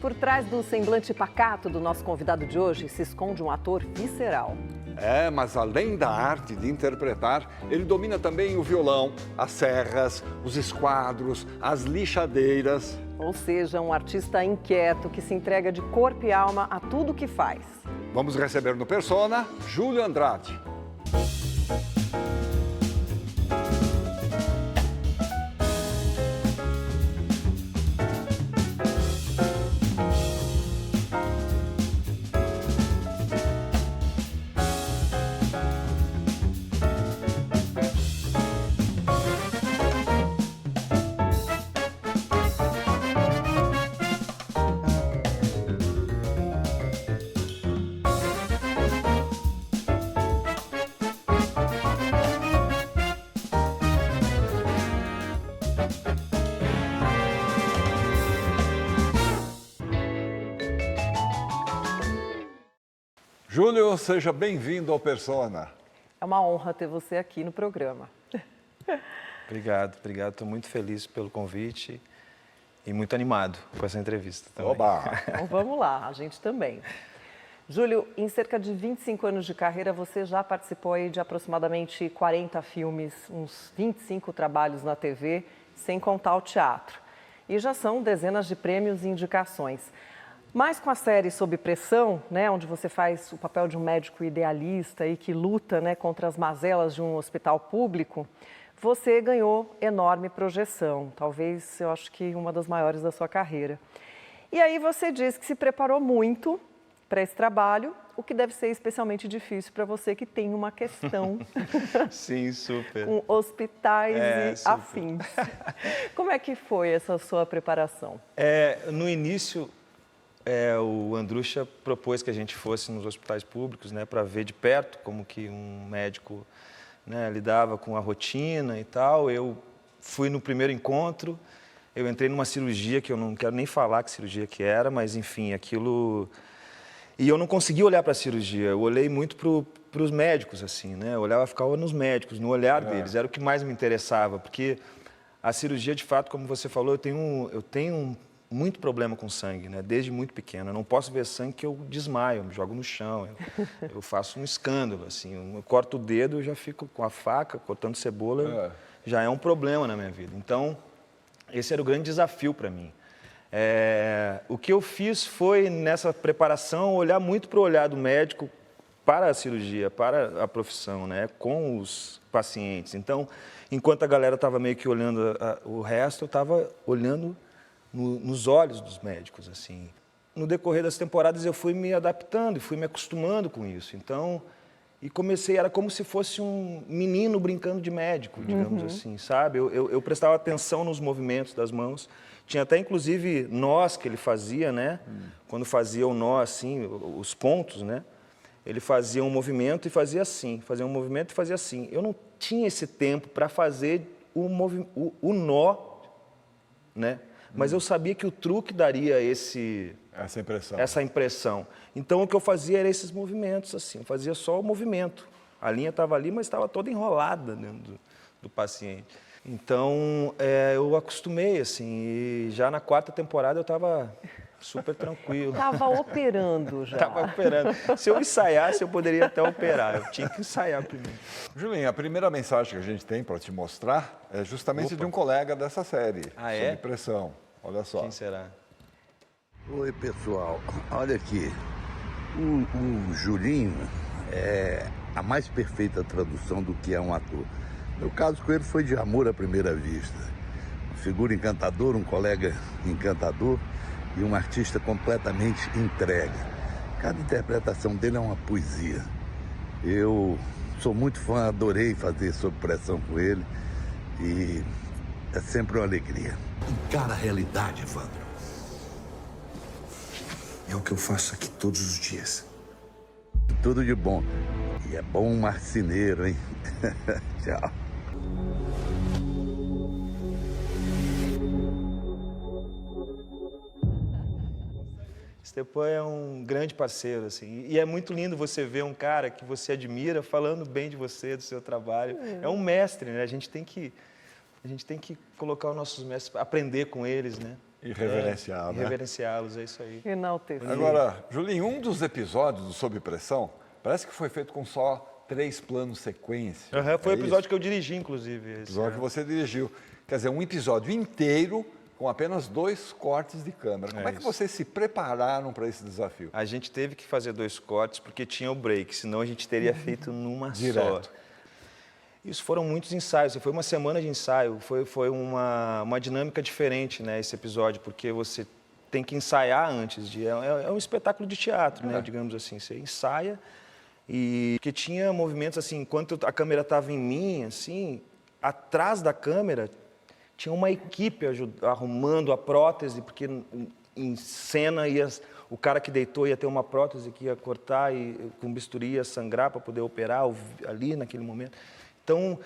por trás do semblante pacato do nosso convidado de hoje se esconde um ator visceral. Mas além da arte de interpretar, ele domina também o violão, as serras, os esquadros, as lixadeiras. Ou seja, um artista inquieto que se entrega de corpo e alma a tudo que faz. Vamos receber no Persona, Júlio Andrade. Júlio, seja bem-vindo ao Persona. É uma honra ter você aqui no programa. Obrigado. Estou muito feliz pelo convite e muito animado com essa entrevista também. Oba! Então vamos lá, a gente também. Júlio, em cerca de 25 anos de carreira, você já participou aí de aproximadamente 40 filmes, uns 25 trabalhos na TV, sem contar o teatro. E já são dezenas de prêmios e indicações. Mas com a série Sob Pressão, né, onde você faz o papel de um médico idealista e que luta, né, contra as mazelas de um hospital público, você ganhou enorme projeção, talvez, eu acho que uma das maiores da sua carreira. E aí você diz que se preparou muito para esse trabalho, o que deve ser especialmente difícil para você que tem uma questão Sim, super. com hospitais e super. afins. Como é que foi essa sua preparação? No início, o Andrucha propôs que a gente fosse nos hospitais públicos, né, para ver de perto como que um médico, né, lidava com a rotina e tal. Eu fui no primeiro encontro, eu entrei numa cirurgia que eu não quero nem falar que cirurgia que era, mas enfim, aquilo... E eu não consegui olhar para a cirurgia, eu olhei muito para os médicos, assim, né? Eu olhava, ficava nos médicos, no olhar deles, era o que mais me interessava, porque a cirurgia, de fato, como você falou, eu tenho muito problema com sangue, né? Desde muito pequeno. Eu não posso ver sangue que eu desmaio, eu me jogo no chão, eu faço um escândalo, assim. Eu corto o dedo, eu já fico com a faca, cortando cebola, já é um problema na minha vida. Então, esse era o grande desafio para mim. O que eu fiz foi, nessa preparação, olhar muito para o olhar do médico para a cirurgia, para a profissão, né? Com os pacientes. Então, enquanto a galera estava meio que olhando o resto, eu estava olhando nos olhos dos médicos, assim. No decorrer das temporadas eu fui me adaptando e fui me acostumando com isso. Então, e comecei, era como se fosse um menino brincando de médico, digamos assim, sabe? Eu prestava atenção nos movimentos das mãos. Tinha até, inclusive, nós que ele fazia, né? Quando fazia o nó, assim, os pontos, né? Ele fazia um movimento e fazia assim, fazia um movimento e fazia assim. Eu não tinha esse tempo para fazer o nó, né? Mas eu sabia que o truque daria essa impressão. Então, o que eu fazia era esses movimentos, assim. Eu fazia só o movimento. A linha estava ali, mas estava toda enrolada dentro do paciente. Então, eu acostumei, assim. E já na 4ª temporada eu estava super tranquilo. Estava operando já. Estava operando. Se eu ensaiasse, eu poderia até operar. Eu tinha que ensaiar primeiro. Julinho, a primeira mensagem que a gente tem para te mostrar é justamente de um colega dessa série, Sob Pressão. Olha só. Quem será? Oi, pessoal. Olha aqui. O Julinho é a mais perfeita tradução do que é um ator. Meu caso com ele foi de amor à primeira vista. Uma figura encantadora, um colega encantador e um artista completamente entregue. Cada interpretação dele é uma poesia. Eu sou muito fã, adorei fazer Sob Pressão com ele e é sempre uma alegria. Encara a realidade, Evandro. É o que eu faço aqui todos os dias. Tudo de bom. E é bom um marceneiro, hein? Tchau. Stepan é um grande parceiro, assim, e é muito lindo você ver um cara que você admira falando bem de você, do seu trabalho. É um mestre, né? A gente tem que colocar os nossos mestres, aprender com eles, né? E reverenciar, né? Reverenciá-los, é isso aí. Enaltecer. Agora, Julinho, um dos episódios do Sob Pressão parece que foi feito com só 3 planos sequência. Foi o episódio isso? que eu dirigi, inclusive. O episódio que você dirigiu. Quer dizer, um episódio inteiro com apenas 2 cortes de câmera. Como é que isso. vocês se prepararam para esse desafio? A gente teve que fazer 2 cortes porque tinha o break, senão a gente teria feito numa Direto. só. Isso foram muitos ensaios, foi uma semana de ensaio, foi uma dinâmica diferente, né, esse episódio, porque você tem que ensaiar antes de... É um espetáculo de teatro, né, digamos assim, você ensaia e... Porque tinha movimentos assim, enquanto a câmera estava em mim, assim, atrás da câmera tinha uma equipe arrumando a prótese, porque em cena o cara que deitou ia ter uma prótese que ia cortar e com bisturi ia sangrar para poder operar ali naquele momento. Então,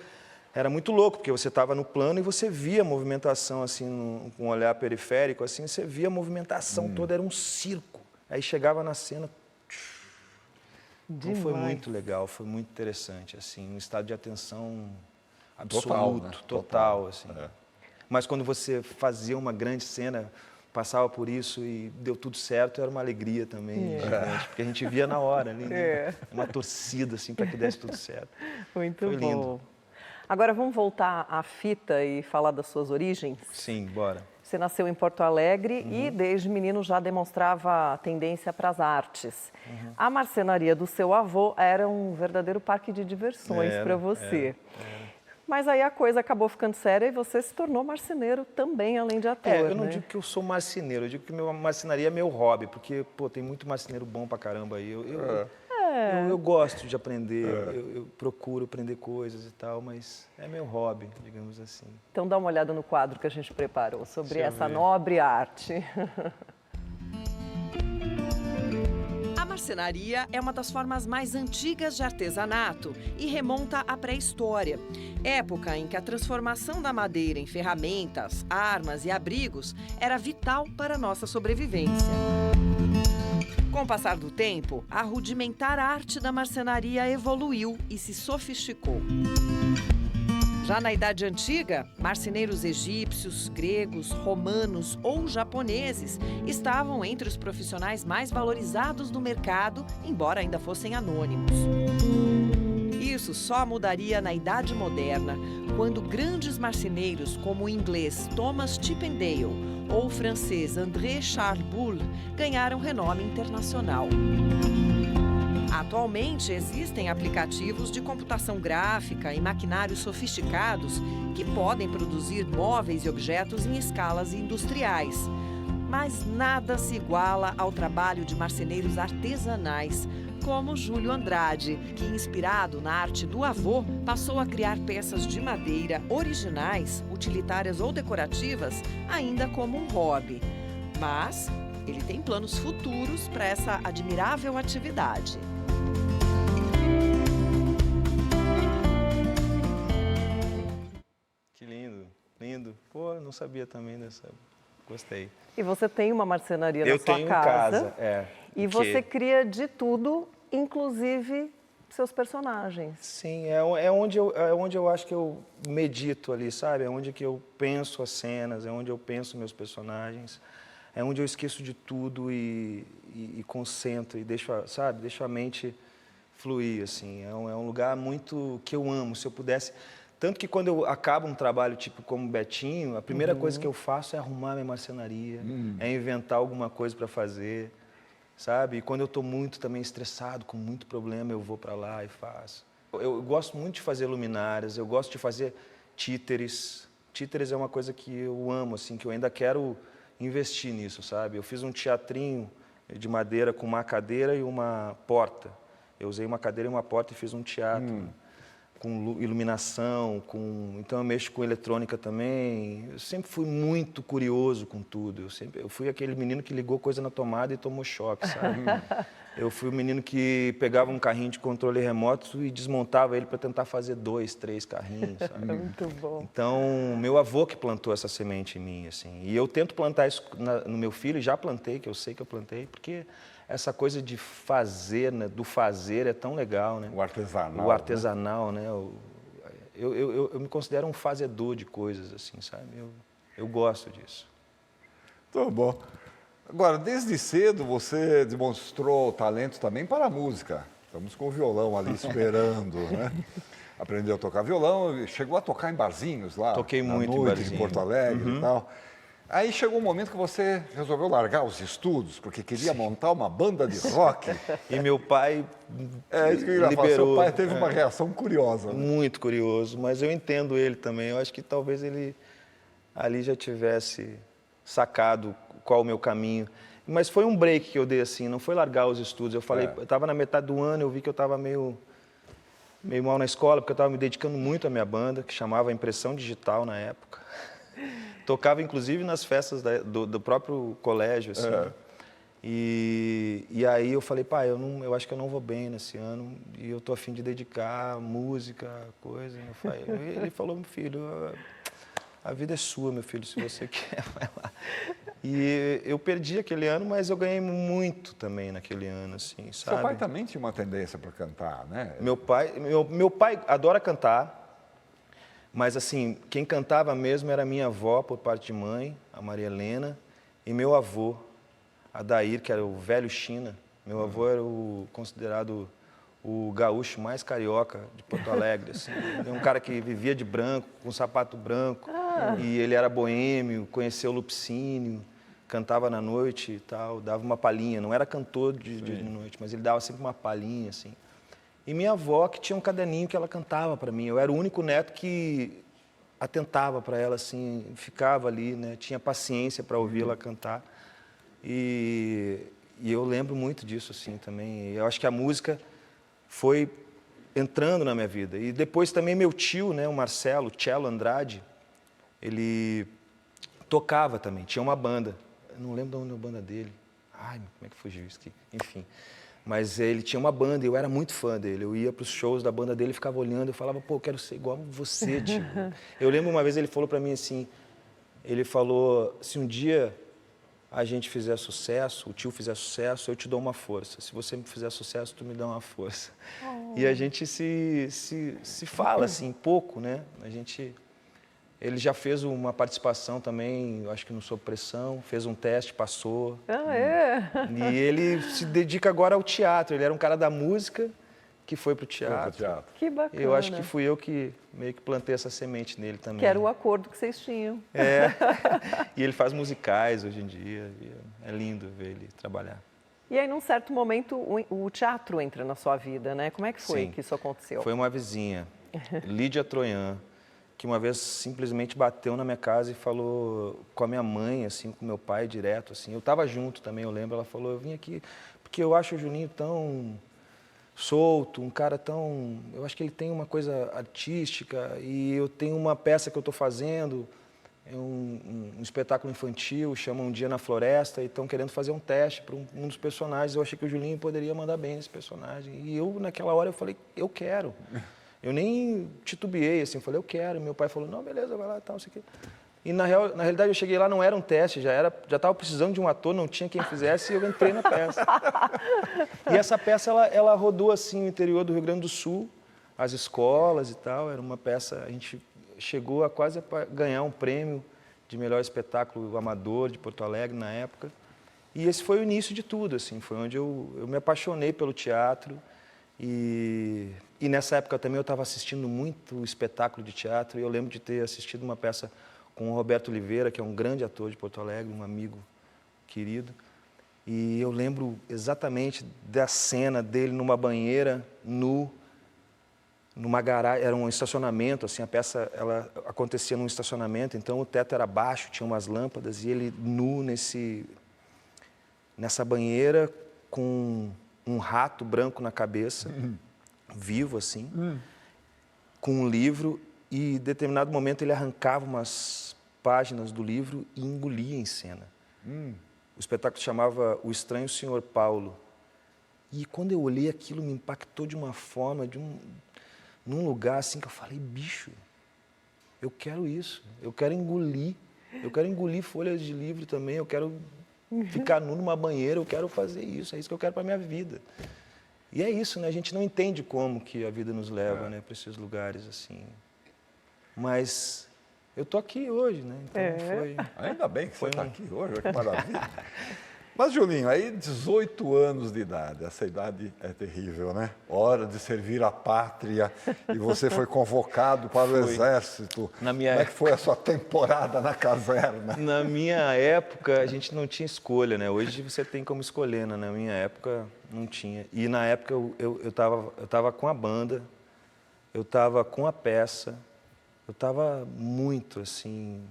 era muito louco, porque você estava no plano e você via a movimentação, assim, com um olhar periférico, assim, você via a movimentação toda, era um circo. Aí chegava na cena... Então, foi muito legal, foi muito interessante, assim, um estado de atenção absoluto, total, assim. Mas quando você fazia uma grande cena, passava por isso e deu tudo certo, era uma alegria também, gigante, porque a gente via na hora ali, né? Uma torcida, assim, para que desse tudo certo. Muito Foi bom. lindo. Agora vamos voltar à fita e falar das suas origens? Sim, bora. Você nasceu em Porto Alegre e desde menino já demonstrava tendência para as artes. A marcenaria do seu avô era um verdadeiro parque de diversões para você. Mas aí a coisa acabou ficando séria e você se tornou marceneiro tambem, além de ator, Eu não né? digo que eu sou marceneiro, eu digo que marcenaria é meu hobby, porque, pô, tem muito marceneiro bom pra caramba aí. Eu gosto de aprender, eu procuro aprender coisas e tal, mas é meu hobby, digamos assim. Então dá uma olhada no quadro que a gente preparou sobre Deixa eu essa ver. nobre arte. A marcenaria é uma das formas mais antigas de artesanato e remonta à pré-história, época em que a transformação da madeira em ferramentas, armas e abrigos era vital para a nossa sobrevivência. Com o passar do tempo, a rudimentar arte da marcenaria evoluiu e se sofisticou. Já na Idade Antiga, marceneiros egípcios, gregos, romanos ou japoneses estavam entre os profissionais mais valorizados do mercado, embora ainda fossem anônimos. Isso só mudaria na Idade Moderna, quando grandes marceneiros como o inglês Thomas Chippendale ou o francês André Charles Boulle ganharam renome internacional. Atualmente, existem aplicativos de computação gráfica e maquinários sofisticados que podem produzir móveis e objetos em escalas industriais. Mas nada se iguala ao trabalho de marceneiros artesanais, como Júlio Andrade, que, inspirado na arte do avô, passou a criar peças de madeira originais, utilitárias ou decorativas, ainda como um hobby. Mas ele tem planos futuros para essa admirável atividade. Que lindo, lindo. Pô, não sabia também dessa... Gostei. E você tem uma marcenaria na Eu sua tenho casa. casa, E você cria de tudo, inclusive seus personagens. Sim, é onde eu acho que eu medito ali, sabe? É onde que eu penso as cenas, é onde eu penso meus personagens, é onde eu esqueço de tudo e concentro e deixo a mente fluir, assim. É um lugar muito que eu amo. Se eu pudesse... Tanto que quando eu acabo um trabalho tipo como Betinho, a primeira coisa que eu faço é arrumar minha marcenaria, é inventar alguma coisa para fazer, sabe? E quando eu estou muito também estressado, com muito problema, eu vou para lá e faço. Eu gosto muito de fazer luminárias, eu gosto de fazer títeres. Títeres é uma coisa que eu amo, assim, que eu ainda quero investir nisso, sabe? Eu fiz um teatrinho de madeira com uma cadeira e uma porta. Eu usei uma cadeira e uma porta e fiz um teatro. Com iluminação, então eu mexo com eletrônica também. Eu sempre fui muito curioso com tudo. Eu fui aquele menino que ligou coisa na tomada e tomou choque, sabe? Eu fui o menino que pegava um carrinho de controle remoto e desmontava ele para tentar fazer 2, 3 carrinhos, sabe? Muito bom. Então, meu avô que plantou essa semente em mim, assim. E eu tento plantar isso no meu filho, já plantei, que eu sei que eu plantei, porque essa coisa de fazer, né, do fazer é tão legal, né? O artesanal. O artesanal, né? Eu me considero um fazedor de coisas, assim, sabe? Eu gosto disso. Muito bom. Agora, desde cedo você demonstrou talento também para a música. Estamos com o violão ali esperando, né? Aprendeu a tocar violão, chegou a tocar em barzinhos lá. Toquei na muito em noite, barzinho. em Porto Alegre e tal. Aí chegou um momento que você resolveu largar os estudos, porque queria montar uma banda de rock. E meu pai Isso que eu ia falar. Seu pai teve uma reação curiosa. Né? Muito curioso, mas eu entendo ele também. Eu acho que talvez ele ali já tivesse sacado qual o meu caminho. Mas foi um break que eu dei assim, não foi largar os estudos. Eu falei, eu estava na metade do ano, eu vi que eu estava meio mal na escola, porque eu estava me dedicando muito à minha banda, que chamava Impressão Digital na época. Tocava, inclusive, nas festas do próprio colégio, assim. E aí eu falei, pai, eu acho que eu não vou bem nesse ano e eu tô a fim de dedicar música, coisa. Ele falou, meu filho, a vida é sua, meu filho, se você quer, vai lá. E eu perdi aquele ano, mas eu ganhei muito também naquele ano, assim, sabe? Seu pai também tinha uma tendência para cantar, né? Meu pai adora cantar. Mas, assim, quem cantava mesmo era minha avó, por parte de mãe, a Maria Helena, e meu avô, Adair, que era o velho China. Meu avô era considerado o gaúcho mais carioca de Porto Alegre. Assim. Ele é um cara que vivia de branco, com sapato branco, e ele era boêmio, conheceu o Lupicínio, cantava na noite e tal, dava uma palhinha. Não era cantor de noite, mas ele dava sempre uma palhinha, assim. E minha avó, que tinha um caderninho que ela cantava para mim. Eu era o único neto que atentava para ela, assim, ficava ali, né? Tinha paciência para ouvir ela cantar. E eu lembro muito disso, assim, também. Eu acho que a música foi entrando na minha vida. E depois também meu tio, né, o Marcelo, Cello Andrade, ele tocava também, tinha uma banda. Eu não lembro de onde é a banda dele. Ai, como é que fugiu isso aqui? Enfim. Mas ele tinha uma banda e eu era muito fã dele. Eu ia para os shows da banda dele, ficava olhando, eu falava, pô, eu quero ser igual a você, tio. Eu lembro uma vez ele falou para mim assim, ele falou, se um dia a gente fizer sucesso, o tio fizer sucesso, eu te dou uma força. Se você me fizer sucesso, tu me dá uma força. E a gente se fala assim, pouco, né? Ele já fez uma participação também, eu acho que no Sob Pressão, fez um teste, passou. E ele se dedica agora ao teatro. Ele era um cara da música que foi para o teatro. Que bacana. Eu acho que fui eu que meio que plantei essa semente nele também. Que era o acordo que vocês tinham. E ele faz musicais hoje em dia. É lindo ver ele trabalhar. E aí, num certo momento, o teatro entra na sua vida, né? Como é que foi Sim. que isso aconteceu? Foi uma vizinha, Lídia Troian, que uma vez simplesmente bateu na minha casa e falou com a minha mãe, assim, com meu pai direto, assim. Eu estava junto também, eu lembro. Ela falou, eu vim aqui porque eu acho o Juninho tão solto, um cara tão... Eu acho que ele tem uma coisa artística e eu tenho uma peça que eu estou fazendo, é um espetáculo infantil, chama Um Dia na Floresta, e estão querendo fazer um teste para um dos personagens. Eu achei que o Juninho poderia mandar bem nesse personagem. E eu, naquela hora, eu falei, eu quero. Eu nem titubeei, assim, falei, eu quero. E meu pai falou, não, beleza, vai lá e tal, não sei o quê. E na realidade eu cheguei lá, não era um teste, já estava precisando de um ator, não tinha quem fizesse, e eu entrei na peça. E essa peça, ela rodou assim o interior do Rio Grande do Sul, as escolas e tal, era uma peça, a gente chegou a quase ganhar um prêmio de melhor espetáculo amador de Porto Alegre na época. E esse foi o início de tudo, assim, foi onde eu me apaixonei pelo teatro. E nessa época também eu estava assistindo muito espetáculo de teatro, e eu lembro de ter assistido uma peça com o Roberto Oliveira, que é um grande ator de Porto Alegre, um amigo querido. E eu lembro exatamente da cena dele numa banheira, nu, numa garagem, era um estacionamento, assim, a peça ela acontecia num estacionamento, então o teto era baixo, tinha umas lâmpadas, e ele nu nessa banheira com um rato branco na cabeça, vivo assim, com um livro, e em determinado momento ele arrancava umas páginas do livro e engolia em cena. O espetáculo chamava O Estranho Senhor Paulo. E quando eu olhei aquilo, me impactou de uma forma, num lugar assim que eu falei, bicho, eu quero isso, eu quero engolir folhas de livro também, eu quero ficar nu numa banheira, eu quero fazer isso, é isso que eu quero para a minha vida. E é isso, né? A gente não entende como que a vida nos leva, né, para esses lugares assim. Mas eu tô aqui hoje, né? Então foi... Ainda bem que você Foi está um- aqui hoje, olha que maravilha. Mas, Julinho, aí 18 anos de idade, essa idade é terrível, né? Hora de servir a pátria e você foi convocado para o Exército. Na minha Como é que foi a sua temporada na caserna? Na minha época, a gente não tinha escolha, né? Hoje você tem como escolher, né? Na minha época, não tinha. E na época, eu tava com a banda, eu tava com a peça, eu tava muito, assim,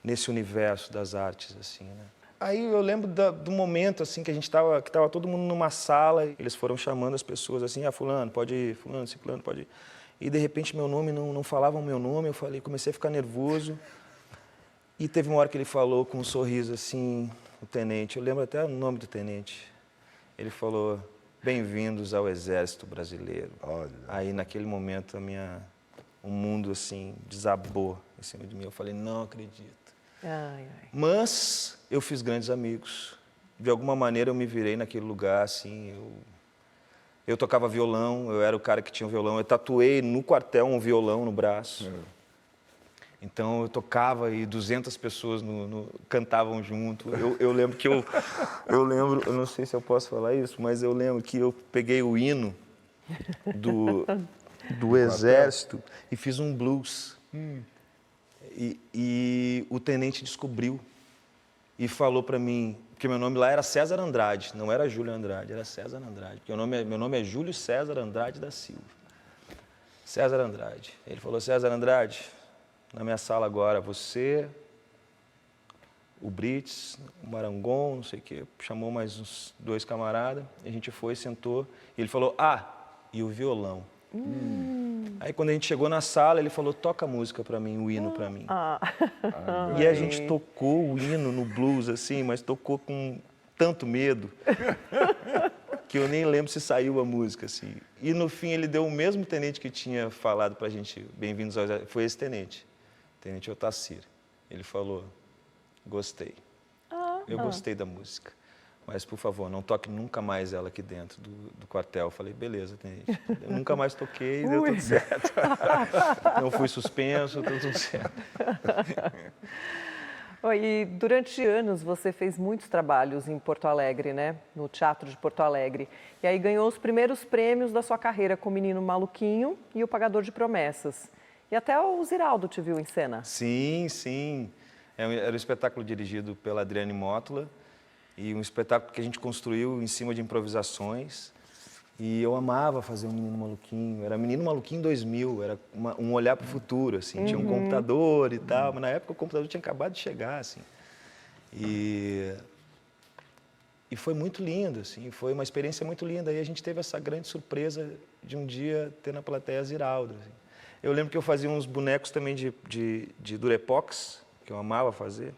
nesse universo das artes, assim, né? Aí eu lembro do momento, assim, que tava todo mundo numa sala, eles foram chamando as pessoas, assim, fulano, pode ir, fulano, ciclano, pode ir. E, de repente, meu nome, não falavam meu nome, eu comecei a ficar nervoso. E teve uma hora que ele falou com um sorriso, assim, o tenente, eu lembro até o nome do tenente. Ele falou, bem-vindos ao Exército Brasileiro. Olha. Aí, naquele momento, o mundo, assim, desabou em cima de mim. Eu falei, não acredito. Ai. Mas eu fiz grandes amigos. De alguma maneira eu me virei naquele lugar, assim. Eu tocava violão, eu era o cara que tinha um violão. Eu tatuei no quartel um violão no braço. Então eu tocava e 200 pessoas cantavam junto. Eu lembro que eu não sei se eu posso falar isso, mas eu lembro que eu peguei o hino do Exército e fiz um blues. E o tenente descobriu e falou para mim, porque meu nome lá era César Andrade, não era Júlio Andrade, era César Andrade, porque meu nome é Júlio César Andrade da Silva. César Andrade. Ele falou, César Andrade, na minha sala agora, você, o Brits, o Marangon, não sei o quê, chamou mais uns 2 camaradas, a gente foi, sentou, e ele falou, e o violão. Aí quando a gente chegou na sala, ele falou, toca a música para mim, o hino para mim. E a gente tocou o hino no blues, assim, mas tocou com tanto medo que eu nem lembro se saiu a música, assim. E no fim ele deu o mesmo tenente que tinha falado pra gente, bem-vindos ao Exército, foi esse tenente, Tenente Otacir. Ele falou, gostei, eu gostei da música. Mas, por favor, não toque nunca mais ela aqui dentro do quartel. Eu falei, beleza, tenente. Eu nunca mais toquei e deu tudo certo. Não fui suspenso, deu tudo certo. E durante anos você fez muitos trabalhos em Porto Alegre, né? No Teatro de Porto Alegre. E aí ganhou os primeiros prêmios da sua carreira com o Menino Maluquinho e o Pagador de Promessas. E até o Ziraldo te viu em cena. Sim, sim. Era um espetáculo dirigido pela Adriane Mótola. E um espetáculo que a gente construiu em cima de improvisações. E eu amava fazer o Menino Maluquinho. Era Menino Maluquinho 2000, era um olhar para o futuro, assim. Tinha um computador e tal, mas na época o computador tinha acabado de chegar, assim. E foi muito lindo, assim. Foi uma experiência muito linda. E a gente teve essa grande surpresa de um dia ter na plateia Ziraldo, assim. Eu lembro que eu fazia uns bonecos também de Durepox, que eu amava fazer.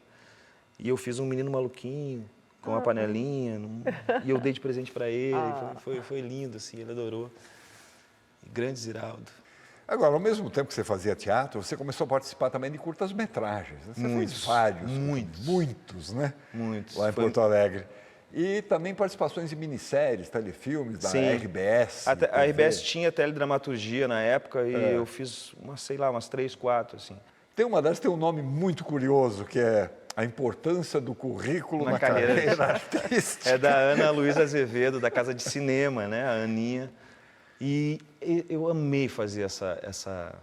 E eu fiz um Menino Maluquinho com uma panelinha, e eu dei de presente para ele, foi lindo, assim, ele adorou. E grande Ziraldo. Agora, ao mesmo tempo que você fazia teatro, você começou a participar também de curtas-metragens. Você fez vários. Muitos, né? Muitos. Lá em Porto Alegre. E também participações em minisséries, telefilmes da RBS. A RBS tinha teledramaturgia na época e eu fiz, umas 3, 4, assim. Tem uma delas que tem um nome muito curioso, que é A Importância do Currículo na Carreira Artística. É da Ana Luísa Azevedo, da Casa de Cinema, né? A Aninha. E eu amei fazer essa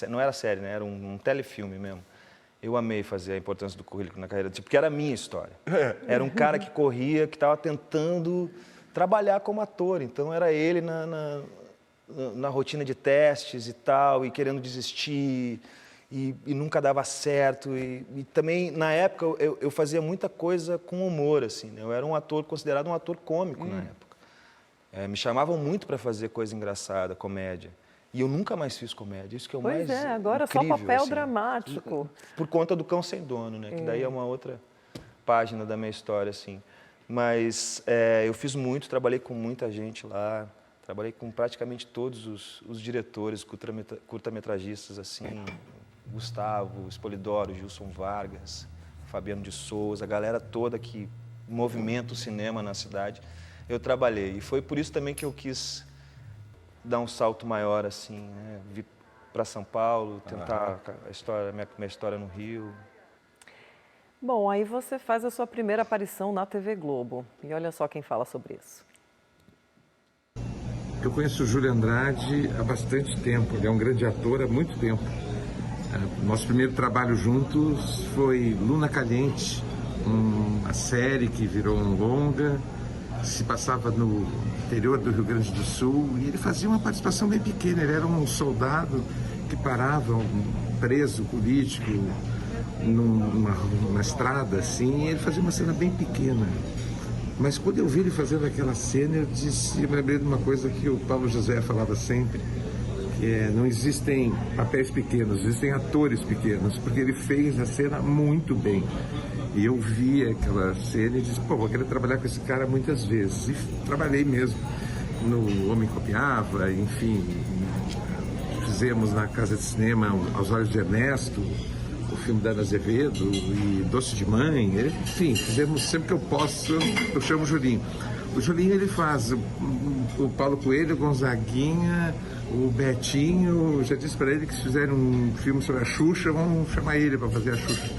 não era série, né? Era um telefilme mesmo. Eu amei fazer A Importância do Currículo na Carreira Artística, porque era a minha história. Era um cara que corria, que estava tentando trabalhar como ator. Então, era ele na rotina de testes e tal, e querendo desistir, e nunca dava certo. E também, na época, eu fazia muita coisa com humor, assim, né? Eu era um ator, considerado um ator cômico na época. Me chamavam muito para fazer coisa engraçada, comédia. E eu nunca mais fiz comédia, isso que é o mais incrível. Agora só papel assim, dramático. Por conta do Cão Sem Dono, né? Que daí é uma outra página da minha história, assim. Mas eu fiz muito, trabalhei com muita gente lá, trabalhei com praticamente todos os diretores, curta-metragistas, assim, Gustavo, Espolidoro, Gilson Vargas, Fabiano de Souza, a galera toda que movimenta o cinema na cidade, eu trabalhei. E foi por isso também que eu quis dar um salto maior, assim, né? para São Paulo, tentar minha história no Rio. Bom, aí você faz a sua primeira aparição na TV Globo. E olha só quem fala sobre isso. Eu conheço o Júlio Andrade há bastante tempo, ele é um grande ator há muito tempo. Nosso primeiro trabalho juntos foi Luna Caliente, uma série que virou um longa, se passava no interior do Rio Grande do Sul, e ele fazia uma participação bem pequena, ele era um soldado que parava um preso político numa estrada, assim, e ele fazia uma cena bem pequena. Mas quando eu vi ele fazendo aquela cena, eu me lembrei de uma coisa que o Paulo José falava sempre, que é, não existem papéis pequenos, existem atores pequenos, porque ele fez a cena muito bem. E eu vi aquela cena e disse, pô, vou querer trabalhar com esse cara muitas vezes. E trabalhei mesmo no Homem Copiava, enfim, fizemos na Casa de Cinema Aos Olhos de Ernesto, o filme da Ana Azevedo e Doce de Mãe, enfim, fizemos sempre que eu posso, eu chamo o Julinho. O Julinho ele faz o Paulo Coelho, o Gonzaguinha, o Betinho, eu já disse para ele que se fizerem um filme sobre a Xuxa, vão chamar ele para fazer a Xuxa.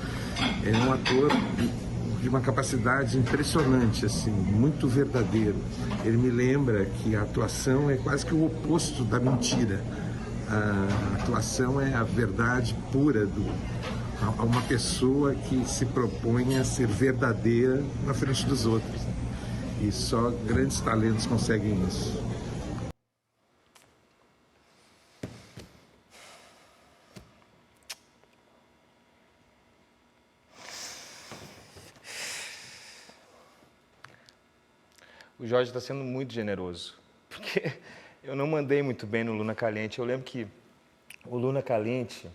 Ele é um ator de uma capacidade impressionante, assim, muito verdadeiro. Ele me lembra que a atuação é quase que o oposto da mentira. A atuação é a verdade pura a uma pessoa que se propõe a ser verdadeira na frente dos outros. E só grandes talentos conseguem isso. O Jorge está sendo muito generoso, porque eu não mandei muito bem no Luna Caliente. Eu lembro que o Luna Caliente,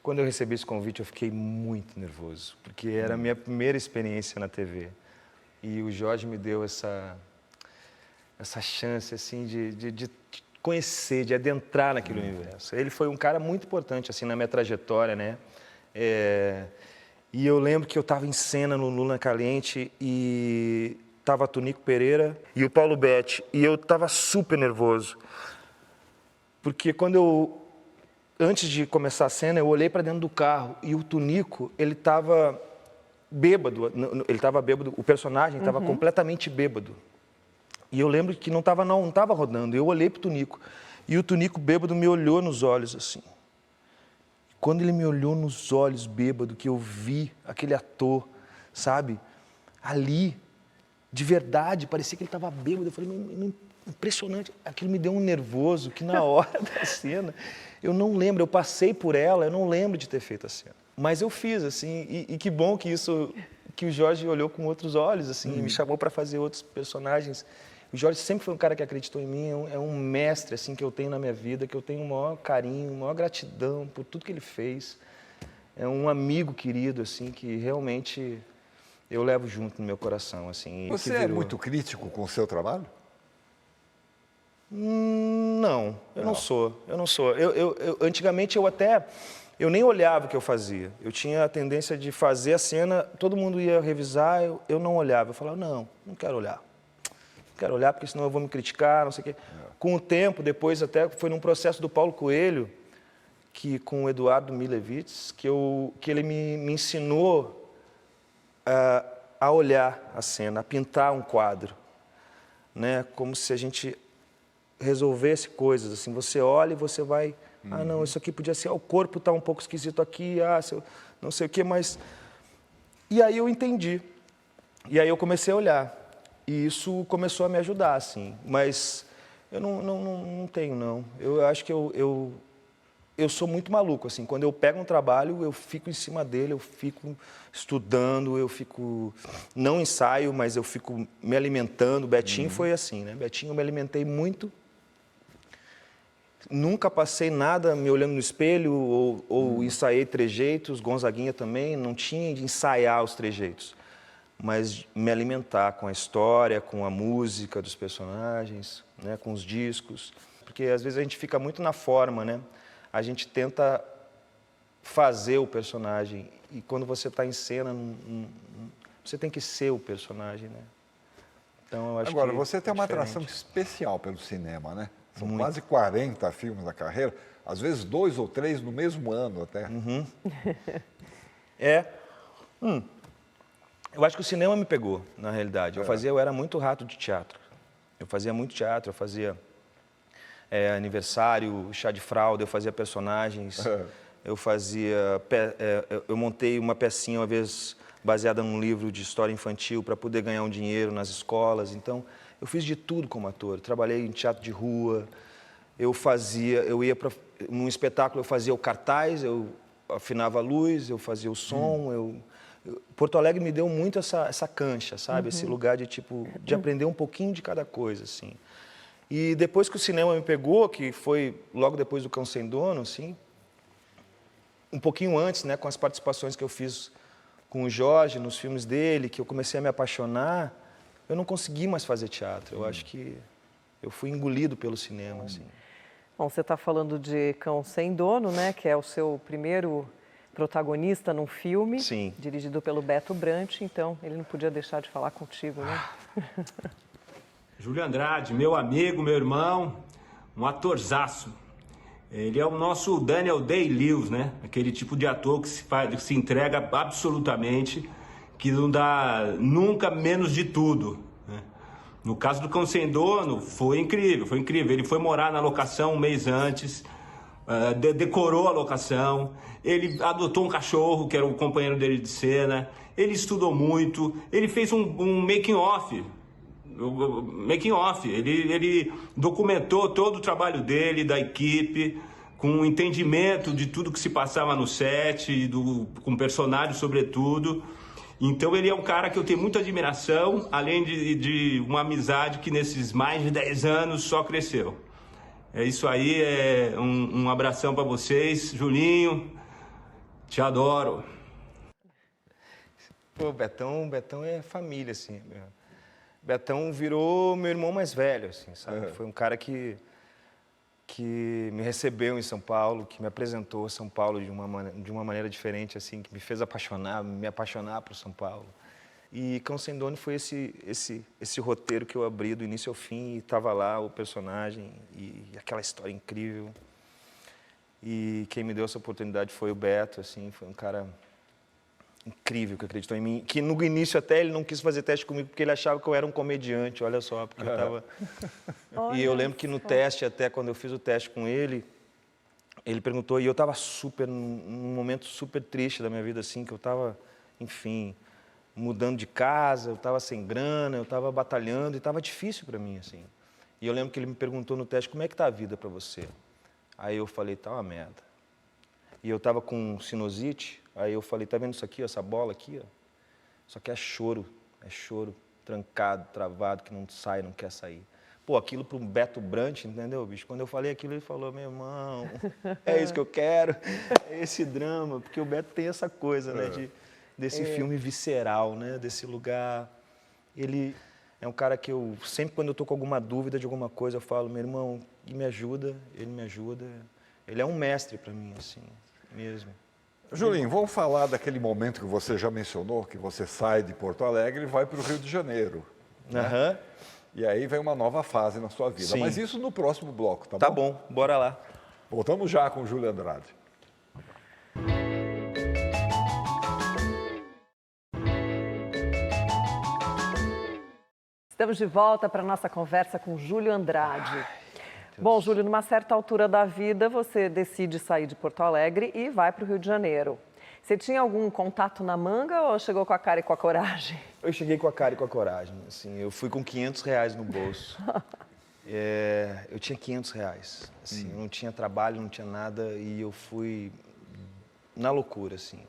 quando eu recebi esse convite, eu fiquei muito nervoso, porque era a minha primeira experiência na TV. E o Jorge me deu essa chance, assim, de conhecer, de adentrar naquele universo. Ele foi um cara muito importante, assim, na minha trajetória, né? E eu lembro que eu estava em cena no Luna Caliente e estava Tunico Pereira e o Paulo Betti, e eu estava super nervoso, porque antes de começar a cena, eu olhei para dentro do carro e o Tunico, ele estava bêbado, o personagem estava completamente bêbado. E eu lembro que não estava rodando, eu olhei para o Tunico, e o Tunico bêbado me olhou nos olhos assim. Quando ele me olhou nos olhos bêbado, que eu vi aquele ator, sabe, ali, de verdade, parecia que ele estava bêbado, eu falei, impressionante, aquilo me deu um nervoso, que na hora da cena, eu não lembro, eu passei por ela, eu não lembro de ter feito a cena. Mas eu fiz, assim, e que bom que o Jorge olhou com outros olhos, assim, e me chamou para fazer outros personagens. O Jorge sempre foi um cara que acreditou em mim, é um mestre, assim, que eu tenho na minha vida, que eu tenho o maior carinho, a maior gratidão por tudo que ele fez. É um amigo querido, assim, que realmente eu levo junto no meu coração, assim. Você é muito crítico com o seu trabalho? Não, eu não sou. Antigamente eu nem olhava o que eu fazia. Eu tinha a tendência de fazer a cena, todo mundo ia revisar, eu não olhava. Eu falava, não quero olhar. Não quero olhar porque senão eu vou me criticar, não sei o quê. Com o tempo, depois até foi num processo do Paulo Coelho, com o Eduardo Milevich, que ele me ensinou a olhar a cena, a pintar um quadro, né? Como se a gente resolvesse coisas, assim, você olha e você vai, não, isso aqui podia ser, o corpo está um pouco esquisito aqui, não sei o quê, mas... E aí eu entendi, e aí eu comecei a olhar, e isso começou a me ajudar, assim, mas eu não tenho, não. Eu acho que eu sou muito maluco, assim, quando eu pego um trabalho, eu fico em cima dele, eu fico estudando, não ensaio, mas eu fico me alimentando. Betinho foi assim, né? Betinho eu me alimentei muito, nunca passei nada me olhando no espelho ou ensaiei trejeitos, Gonzaguinha também, não tinha de ensaiar os trejeitos, mas me alimentar com a história, com a música dos personagens, né? Com os discos, porque às vezes a gente fica muito na forma, né? A gente tenta fazer o personagem e quando você está em cena, você tem que ser o personagem, né? Então, eu acho Agora, que você tem uma diferente. atração especial pelo cinema, né? São quase 40 filmes na carreira, às vezes 2 ou 3 no mesmo ano até. Eu acho que o cinema me pegou, na realidade. Eu era muito rato de teatro. Eu fazia muito teatro, eu fazia aniversário, chá de fralda, eu fazia personagens, eu montei uma pecinha uma vez baseada num livro de história infantil para poder ganhar um dinheiro nas escolas. Então, eu fiz de tudo como ator. Trabalhei em teatro de rua, num espetáculo eu fazia o cartaz, eu afinava a luz, eu fazia o som, Porto Alegre me deu muito essa cancha, sabe? Esse lugar de aprender um pouquinho de cada coisa, assim. E depois que o cinema me pegou, que foi logo depois do Cão Sem Dono, assim, um pouquinho antes, né, com as participações que eu fiz com o Jorge nos filmes dele, que eu comecei a me apaixonar, eu não consegui mais fazer teatro. Eu acho que eu fui engolido pelo cinema, assim. Bom, você está falando de Cão Sem Dono, né, que é o seu primeiro protagonista num filme, Sim. Dirigido pelo Beto Brant, então ele não podia deixar de falar contigo, né? Júlio Andrade, meu amigo, meu irmão, um atorzaço. Ele é o nosso Daniel Day-Lewis, né? Aquele tipo de ator que se entrega absolutamente, que não dá nunca menos de tudo, né? No caso do Cão Sem Dono, foi incrível, foi incrível. Ele foi morar na locação um mês antes, decorou a locação, ele adotou um cachorro, que era o companheiro dele de cena, ele estudou muito, ele fez um making-off. Ele documentou todo o trabalho dele, da equipe, com um entendimento de tudo que se passava no set, com personagens sobretudo. Então ele é um cara que eu tenho muita admiração, além de uma amizade que nesses mais de 10 anos só cresceu. É isso aí, um abração para vocês, Julinho, te adoro. Pô, Betão é família, assim. Betão virou meu irmão mais velho, assim, sabe? Foi um cara que me recebeu em São Paulo, que me apresentou São Paulo de uma maneira diferente, assim, que me fez me apaixonar por São Paulo. E Cão Sem Dono foi esse roteiro que eu abri do início ao fim, e estava lá o personagem e aquela história incrível. E quem me deu essa oportunidade foi o Beto, assim, foi um cara incrível que acreditou em mim, que no início até ele não quis fazer teste comigo porque ele achava que eu era um comediante, olha só, porque eu tava... E eu lembro que no teste, até quando eu fiz o teste com ele perguntou, e eu tava num momento super triste da minha vida, assim, que eu tava, enfim, mudando de casa, eu tava sem grana, eu tava batalhando e tava difícil para mim, assim. E eu lembro que ele me perguntou no teste, como é que tá a vida para você? Aí eu falei, tá uma merda. E eu tava com sinusite, aí eu falei, tá vendo isso aqui, ó, essa bola aqui, ó? Isso aqui é choro, trancado, travado, que não sai, não quer sair. Pô, aquilo pro Beto Brant, entendeu, bicho? Quando eu falei aquilo, ele falou, meu irmão, é isso que eu quero, é esse drama, porque o Beto tem essa coisa, né, desse filme visceral, né, desse lugar. Ele é um cara que eu, sempre quando eu tô com alguma dúvida de alguma coisa, eu falo, meu irmão, ele me ajuda, ele é um mestre para mim, assim, mesmo. Julinho, vamos falar daquele momento que você já mencionou, que você sai de Porto Alegre e vai para o Rio de Janeiro. Né? E aí vem uma nova fase na sua vida. Sim. Mas isso no próximo bloco, tá bom? Tá bom, bora lá. Voltamos já com o Júlio Andrade. Estamos de volta para a nossa conversa com Júlio Andrade. Bom, Júlio, numa certa altura da vida, você decide sair de Porto Alegre e vai para o Rio de Janeiro. Você tinha algum contato na manga ou chegou com a cara e com a coragem? Eu cheguei com a cara e com a coragem, assim, eu fui com R$500 no bolso. Eu tinha R$500, assim, eu não tinha trabalho, não tinha nada e eu fui na loucura, assim.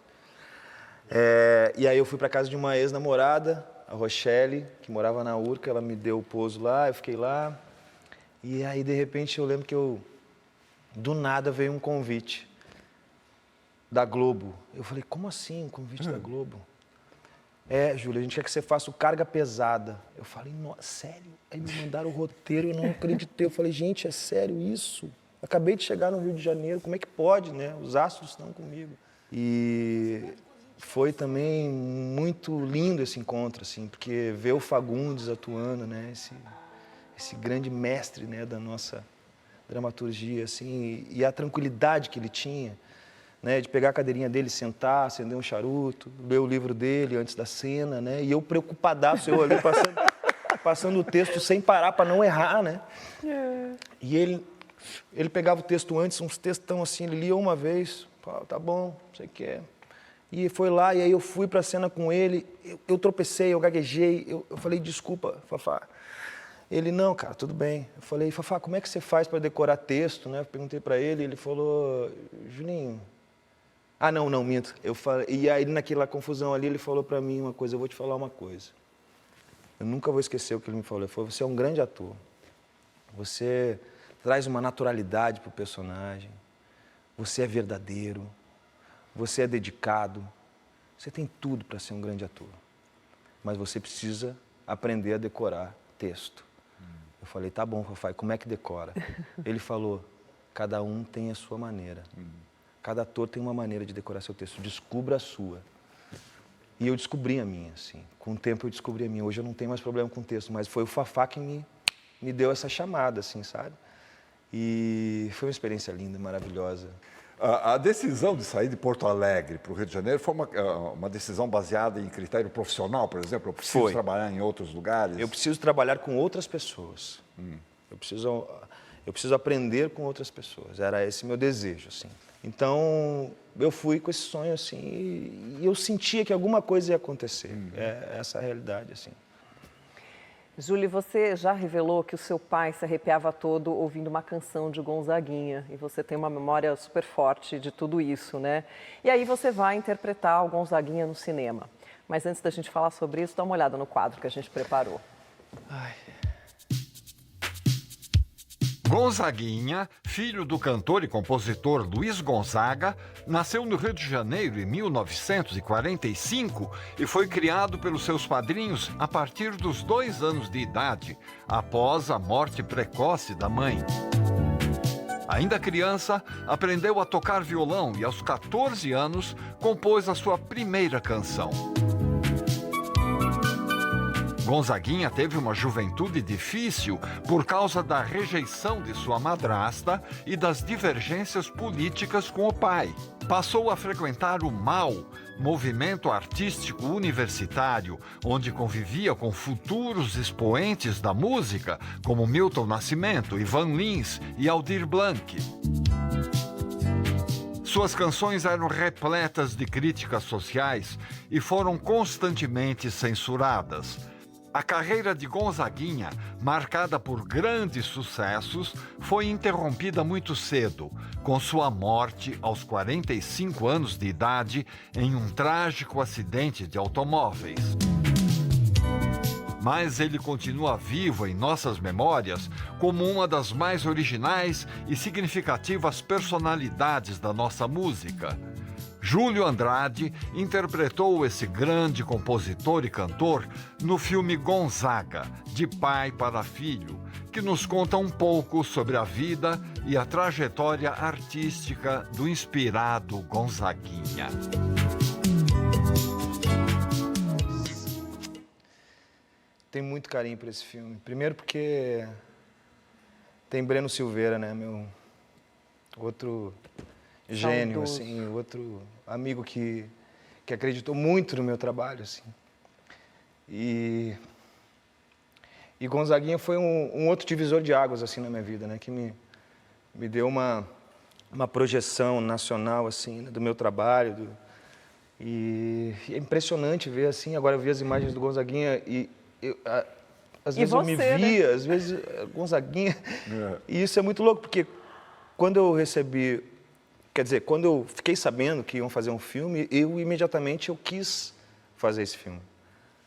E aí eu fui para casa de uma ex-namorada, a Rochelle, que morava na Urca, ela me deu o pouso lá, eu fiquei lá. E aí, de repente, eu lembro que do nada veio um convite da Globo. Eu falei, como assim um convite da Globo? Júlia, a gente quer que você faça o Carga Pesada. Eu falei, nossa, sério? Aí me mandaram o roteiro, eu não acreditei. Eu falei, gente, é sério isso? Acabei de chegar no Rio de Janeiro, como é que pode, né? Os astros estão comigo. E foi também muito lindo esse encontro, assim, porque ver o Fagundes atuando, né? Esse grande mestre, né, da nossa dramaturgia, assim, e a tranquilidade que ele tinha, né, de pegar a cadeirinha dele, sentar, acender um charuto, ler o livro dele antes da cena, né, e eu preocupadaço, eu ali passando o texto sem parar para não errar, né. E ele pegava o texto antes, uns textão assim, ele lia uma vez, tá bom, não sei o que é. E foi lá, e aí eu fui para a cena com ele, eu tropecei, eu gaguejei, eu falei, desculpa, Fafá. Ele, não, cara, tudo bem. Eu falei, Fafá, como é que você faz para decorar texto, né? Eu perguntei para ele, ele falou, Julinho... Ah, não, minto. Eu falei, e aí, naquela confusão ali, ele falou para mim uma coisa, eu vou te falar uma coisa. Eu nunca vou esquecer o que ele me falou. Ele falou, você é um grande ator. Você traz uma naturalidade para o personagem. Você é verdadeiro. Você é dedicado. Você tem tudo para ser um grande ator. Mas você precisa aprender a decorar texto. Eu falei, tá bom, Fafá, como é que decora? Ele falou, cada um tem a sua maneira. Cada ator tem uma maneira de decorar seu texto. Descubra a sua. E eu descobri a minha, assim. Com o tempo eu descobri a minha. Hoje eu não tenho mais problema com texto, mas foi o Fafá que me deu essa chamada, assim, sabe? E foi uma experiência linda, maravilhosa. A decisão de sair de Porto Alegre para o Rio de Janeiro foi uma decisão baseada em critério profissional, por exemplo? Eu preciso trabalhar em outros lugares? Eu preciso trabalhar com outras pessoas. Eu preciso aprender com outras pessoas. Era esse meu desejo, assim. Então, eu fui com esse sonho, assim, e eu sentia que alguma coisa ia acontecer. É essa a realidade, assim. Júlio, você já revelou que o seu pai se arrepiava todo ouvindo uma canção de Gonzaguinha. E você tem uma memória super forte de tudo isso, né? E aí você vai interpretar o Gonzaguinha no cinema. Mas antes da gente falar sobre isso, dá uma olhada no quadro que a gente preparou. Gonzaguinha, filho do cantor e compositor Luiz Gonzaga, nasceu no Rio de Janeiro em 1945 e foi criado pelos seus padrinhos a partir dos 2 anos de idade, após a morte precoce da mãe. Ainda criança, aprendeu a tocar violão e aos 14 anos compôs a sua primeira canção. Gonzaguinha teve uma juventude difícil por causa da rejeição de sua madrasta e das divergências políticas com o pai. Passou a frequentar o MAU, movimento artístico universitário, onde convivia com futuros expoentes da música, como Milton Nascimento, Ivan Lins e Aldir Blanc. Suas canções eram repletas de críticas sociais e foram constantemente censuradas. A carreira de Gonzaguinha, marcada por grandes sucessos, foi interrompida muito cedo, com sua morte aos 45 anos de idade em um trágico acidente de automóveis. Mas ele continua vivo em nossas memórias como uma das mais originais e significativas personalidades da nossa música. Júlio Andrade interpretou esse grande compositor e cantor no filme Gonzaga, de pai para filho, que nos conta um pouco sobre a vida e a trajetória artística do inspirado Gonzaguinha. Tenho muito carinho por esse filme. Primeiro porque tem Breno Silveira, né, meu outro gênio, assim, outro amigo que acreditou muito no meu trabalho, assim. E Gonzaguinha foi um outro divisor de águas, assim, na minha vida, né, que me deu uma projeção nacional, assim, né, do meu trabalho. E é impressionante ver, assim, agora eu vi as imagens do Gonzaguinha e às vezes eu me via, né? Às vezes Gonzaguinha, e isso é muito louco, porque quando eu recebi... Quer dizer, quando eu fiquei sabendo que iam fazer um filme, imediatamente eu quis fazer esse filme.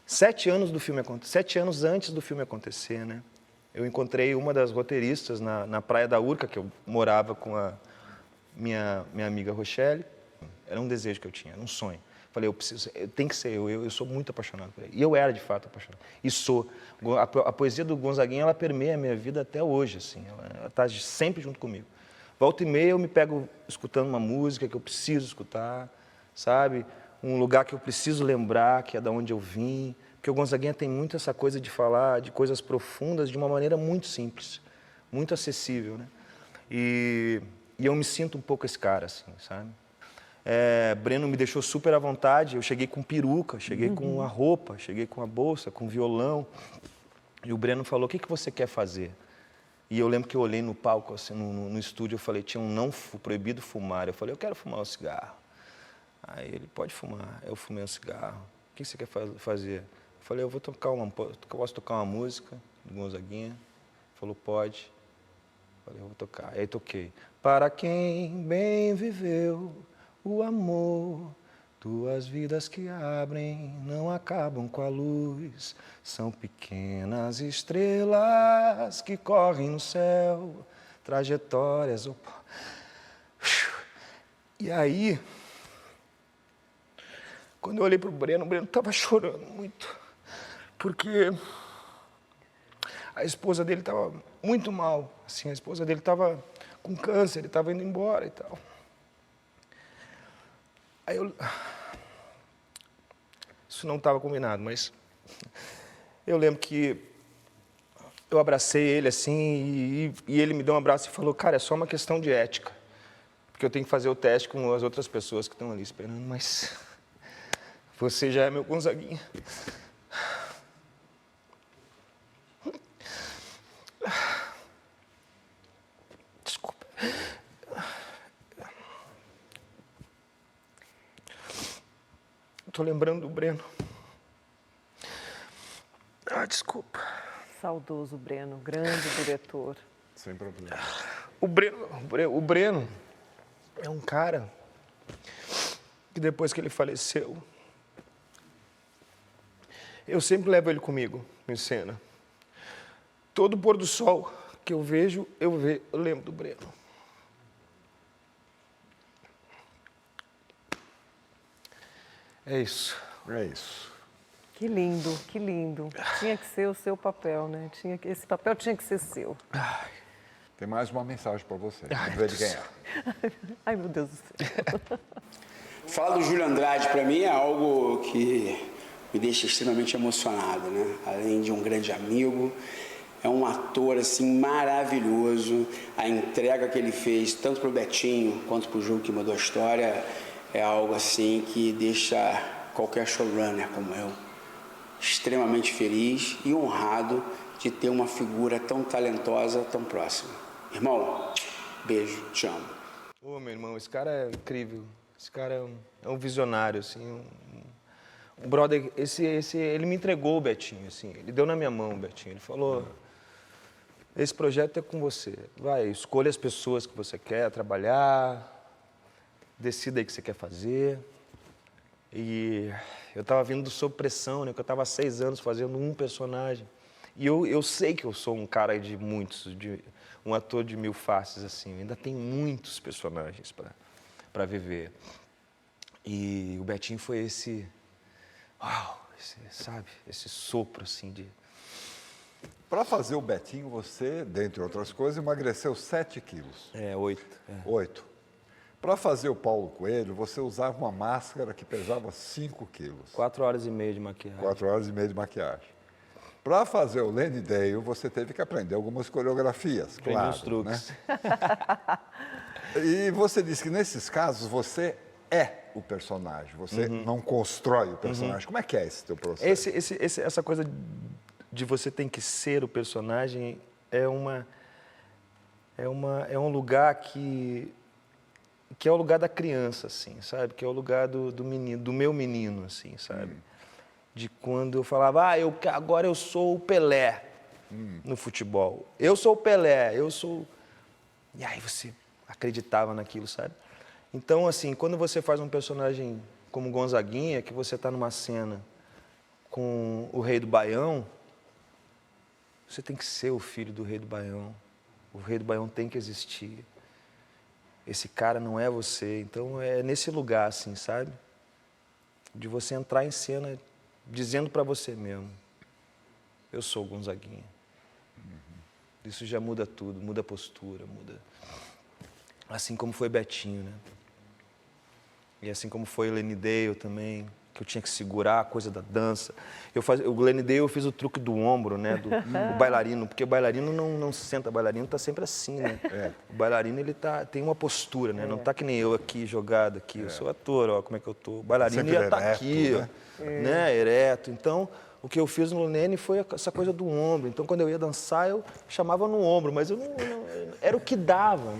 7 anos antes do filme acontecer, né? Eu encontrei uma das roteiristas na Praia da Urca, que eu morava com a minha amiga Rochelle. Era um desejo que eu tinha, era um sonho. Falei, tem que ser eu sou muito apaixonado por ele. E eu era, de fato, apaixonado. E sou. A poesia do Gonzaguinha, ela permeia a minha vida até hoje, assim. Ela está sempre junto comigo. Volta e meia eu me pego escutando uma música que eu preciso escutar, sabe? Um lugar que eu preciso lembrar, que é da onde eu vim. Porque o Gonzaguinha tem muito essa coisa de falar de coisas profundas de uma maneira muito simples, muito acessível, né? E eu me sinto um pouco esse cara, assim, sabe? Breno me deixou super à vontade, eu cheguei com peruca, cheguei com a roupa, cheguei com a bolsa, com violão. E o Breno falou, o que você quer fazer? E eu lembro que eu olhei no palco, assim, no estúdio, eu falei, tinha proibido fumar. Eu falei, eu quero fumar um cigarro. Aí ele, pode fumar. Eu fumei um cigarro. O que você quer fazer? Eu falei, posso tocar uma música do Gonzaguinha? Ele falou, pode. Eu falei, eu vou tocar. Aí toquei. Para quem bem viveu o amor, tuas vidas que abrem não acabam com a luz. São pequenas estrelas que correm no céu, trajetórias. E aí, quando eu olhei para o Breno estava chorando muito, porque a esposa dele estava muito mal. Assim, a esposa dele estava com câncer, ele estava indo embora e tal. Aí isso não estava combinado, mas eu lembro que eu abracei ele assim e ele me deu um abraço e falou, cara, é só uma questão de ética, porque eu tenho que fazer o teste com as outras pessoas que estão ali esperando, mas você já é meu Gonzaguinha. Desculpa. Tô lembrando do Breno. Desculpa. Saudoso Breno, grande diretor. Sem problema. O Breno é um cara que depois que ele faleceu, eu sempre levo ele comigo em cena. Todo pôr do sol que eu vejo, eu lembro do Breno. É isso. É isso. Que lindo, que lindo. Tinha que ser o seu papel, né? Esse papel tinha que ser seu. Tem mais uma mensagem para você. Vamos ver de quem é. Ai, meu Deus do céu. Falar do Júlio Andrade, para mim, é algo que me deixa extremamente emocionado, né? Além de um grande amigo, é um ator, assim, maravilhoso. A entrega que ele fez, tanto pro Betinho quanto pro Júlio, que mudou a história, é algo, assim, que deixa qualquer showrunner como eu extremamente feliz e honrado de ter uma figura tão talentosa, tão próxima. Irmão, beijo, te amo. Ô, meu irmão, esse cara é incrível. Esse cara é um visionário, assim, um brother. Ele me entregou o Betinho, assim, ele deu na minha mão o Betinho. Ele falou, esse projeto é com você. Vai, escolha as pessoas que você quer trabalhar, decida aí o que você quer fazer. E eu estava vindo sob pressão, né? Porque eu estava há 6 anos fazendo um personagem. E eu sei que eu sou um cara de muitos, um ator de 1000 faces, assim. Ainda tem muitos personagens para viver. E o Betinho foi esse sopro, assim, de... Para fazer o Betinho, você, dentre outras coisas, emagreceu 7 quilos. 8. 8. Para fazer o Paulo Coelho, você usava uma máscara que pesava 5 quilos. 4 horas e meia de maquiagem. 4 horas e meia de maquiagem. Para fazer o Lenny Dale, você teve que aprender algumas coreografias, claro, os truques. Né? E você disse que nesses casos você é o personagem, você não constrói o personagem. Como é que é esse teu processo? Essa coisa de você tem que ser o personagem é um lugar que é o lugar da criança, assim, sabe? Que é o lugar do menino, do meu menino, assim, sabe? De quando eu falava, agora eu sou o Pelé no futebol. Eu sou o Pelé, eu sou... E aí você acreditava naquilo, sabe? Então, assim, quando você faz um personagem como Gonzaguinha, que você está numa cena com o Rei do Baião, você tem que ser o filho do Rei do Baião. O Rei do Baião tem que existir. Esse cara não é você. Então, é nesse lugar, assim, sabe? De você entrar em cena dizendo para você mesmo, eu sou o Gonzaguinha. Isso já muda tudo, muda a postura, muda... Assim como foi Betinho, né? E assim como foi Lenny Dale também, que eu tinha que segurar a coisa da dança. O Glenn Day, eu fiz o truque do ombro, né, do bailarino, porque o bailarino não se senta, o bailarino está sempre assim, né? O bailarino, ele tem uma postura, né? Não está que nem eu aqui, jogado aqui, eu sou ator, ó, como é que eu tô. O bailarino sempre ia estar ereto, aqui, né? Ereto. Então, o que eu fiz no Lenny foi essa coisa do ombro. Então, quando eu ia dançar, eu chamava no ombro, mas eu não era o que dava,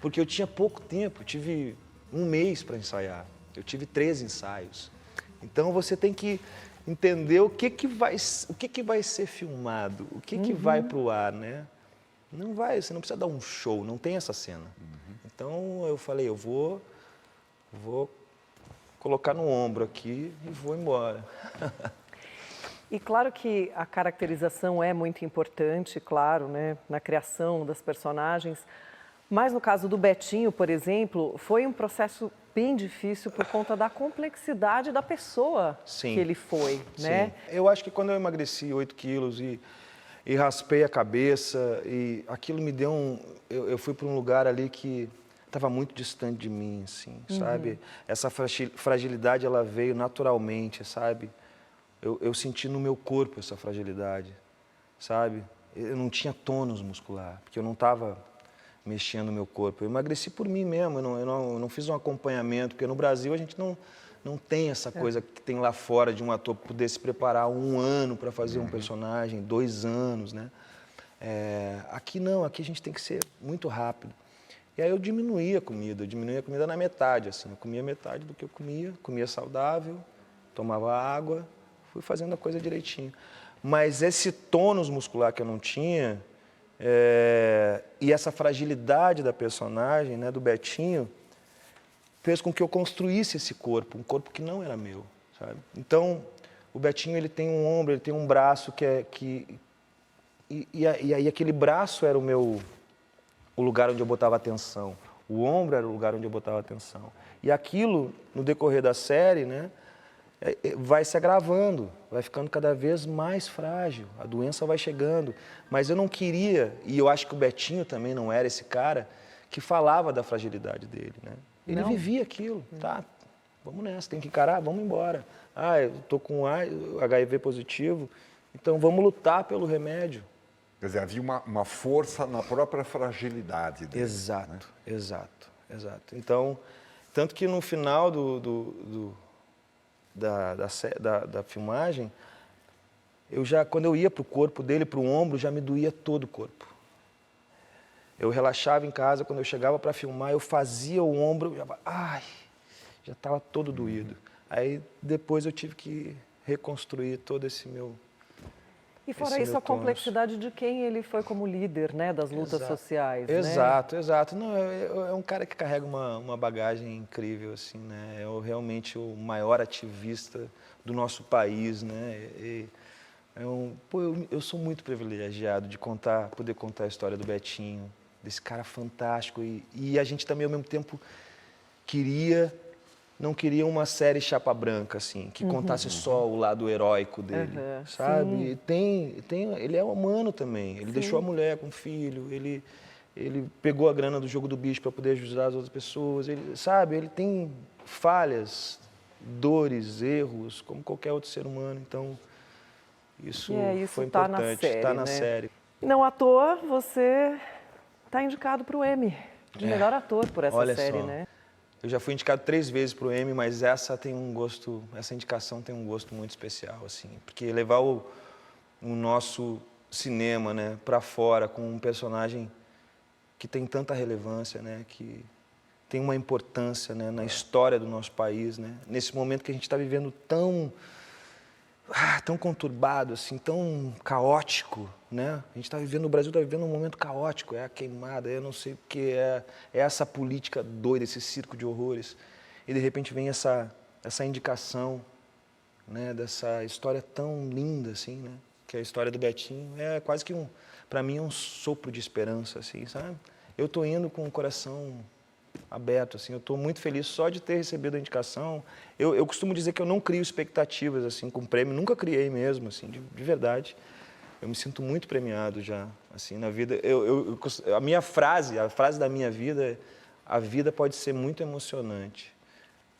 porque eu tinha pouco tempo, eu tive 1 mês para ensaiar, eu tive 13 ensaios. Então, você tem que entender o que vai ser filmado, o que vai para o ar, né? Não vai, você não precisa dar um show, não tem essa cena. Então, eu falei, eu vou colocar no ombro aqui e vou embora. E claro que a caracterização é muito importante, claro, né, na criação das personagens. Mas no caso do Betinho, por exemplo, foi um processo bem difícil por conta da complexidade da pessoa que ele foi, né? Eu acho que quando eu emagreci 8 quilos e raspei a cabeça, e aquilo me deu eu fui para um lugar ali que estava muito distante de mim, assim, sabe? Essa fragilidade, ela veio naturalmente, sabe? Eu senti no meu corpo essa fragilidade, sabe? Eu não tinha tônus muscular, porque eu não estava mexendo no meu corpo. Eu emagreci por mim mesmo, eu não fiz um acompanhamento, porque no Brasil a gente não tem essa coisa que tem lá fora de um ator poder se preparar 1 ano para fazer um personagem, 2 anos, né? Aqui não, aqui a gente tem que ser muito rápido. E aí eu diminuía a comida na metade, assim. Eu comia metade do que eu comia saudável, tomava água, fui fazendo a coisa direitinho. Mas esse tônus muscular que eu não tinha, e essa fragilidade da personagem, né, do Betinho, fez com que eu construísse esse corpo, um corpo que não era meu, sabe? Então, o Betinho, ele tem um ombro, ele tem um braço e aí aquele braço era o lugar onde eu botava atenção. O ombro era o lugar onde eu botava atenção. E aquilo, no decorrer da série, né, vai se agravando, vai ficando cada vez mais frágil, a doença vai chegando. Mas eu não queria, e eu acho que o Betinho também não era esse cara que falava da fragilidade dele, né? Ele vivia aquilo, tá, vamos nessa, tem que encarar, vamos embora. Eu tô com HIV positivo, então vamos lutar pelo remédio. Quer dizer, havia uma força na própria fragilidade dele. Exato, né? exato. Então, tanto que no final da filmagem, quando eu ia para o corpo dele, para o ombro, já me doía todo o corpo. Eu relaxava em casa, quando eu chegava para filmar, eu fazia o ombro, já estava todo doído. Aí depois eu tive que reconstruir todo esse meu... E fora isso, a complexidade de quem ele foi como líder, né, das lutas sociais. Exato. Não, é um cara que carrega uma bagagem incrível, assim, né? É realmente o maior ativista do nosso país, né? Eu sou muito privilegiado de poder contar a história do Betinho, desse cara fantástico. E a gente também, ao mesmo tempo, não queria uma série chapa branca, assim, que contasse só o lado heróico dele, sabe? Ele é humano também, ele deixou a mulher com o filho, ele pegou a grana do jogo do bicho para poder ajudar as outras pessoas, ele tem falhas, dores, erros, como qualquer outro ser humano, então isso foi importante, está na série. Não à toa, você está indicado para o Emmy de melhor ator por essa série, né? Eu já fui indicado 3 vezes para o Emmy, mas essa indicação tem um gosto muito especial, assim, porque levar o nosso cinema, né, para fora com um personagem que tem tanta relevância, né, que tem uma importância, né, na história do nosso país, né, nesse momento que a gente está vivendo tão conturbado, assim, tão caótico, né? O Brasil está vivendo um momento caótico, é a queimada, eu não sei o que, é essa política doida, esse circo de horrores. E de repente vem essa indicação, né, dessa história tão linda, assim, né? Que é a história do Betinho. É quase que para mim, um sopro de esperança, assim, sabe? Eu estou indo com o coração aberto, assim, eu estou muito feliz só de ter recebido a indicação. Eu costumo dizer que eu não crio expectativas, assim, com prêmio, nunca criei mesmo, assim, de verdade. Eu me sinto muito premiado já, assim, na vida. A frase da minha vida é: a vida pode ser muito emocionante,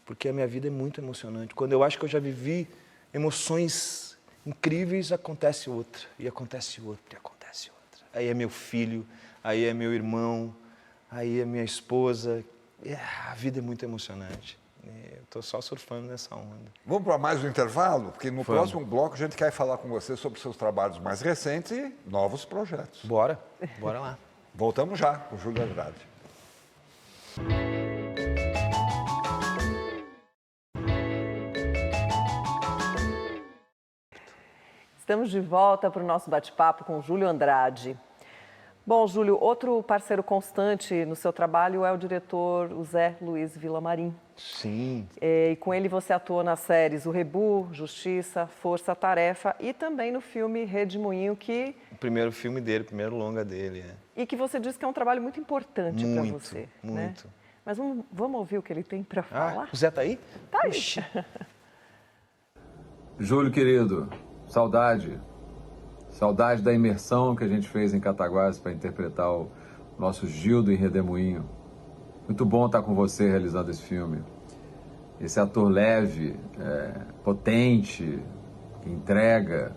porque a minha vida é muito emocionante. Quando eu acho que eu já vivi emoções incríveis, acontece outra, e acontece outra, e acontece outra. Aí é meu filho, aí é meu irmão, aí é minha esposa. A vida é muito emocionante. Eu estou só surfando nessa onda. Vamos para mais um intervalo? Porque no Vamos. próximo bloco a gente quer falar com você sobre seus trabalhos mais recentes e novos projetos. Bora lá. Voltamos já com o Júlio Andrade. Estamos de volta para o nosso bate-papo com o Júlio Andrade. Bom, Júlio, outro parceiro constante no seu trabalho é o diretor Zé Luiz Villamarim. Sim. E com ele você atua nas séries O Rebu, Justiça, Força Tarefa e também no filme Redemoinho, que... O primeiro filme dele, o primeiro longa dele. E que você diz que é um trabalho muito importante para Muito, você. muito. Né? Mas vamos ouvir o que ele tem para falar? O Zé tá aí? Tá aí. Ixi. Júlio, querido, saudade. Saudade da imersão que a gente fez em Cataguases para interpretar o nosso Gildo em Redemoinho. Muito bom estar com você realizando esse filme. Esse ator leve, potente, que entrega,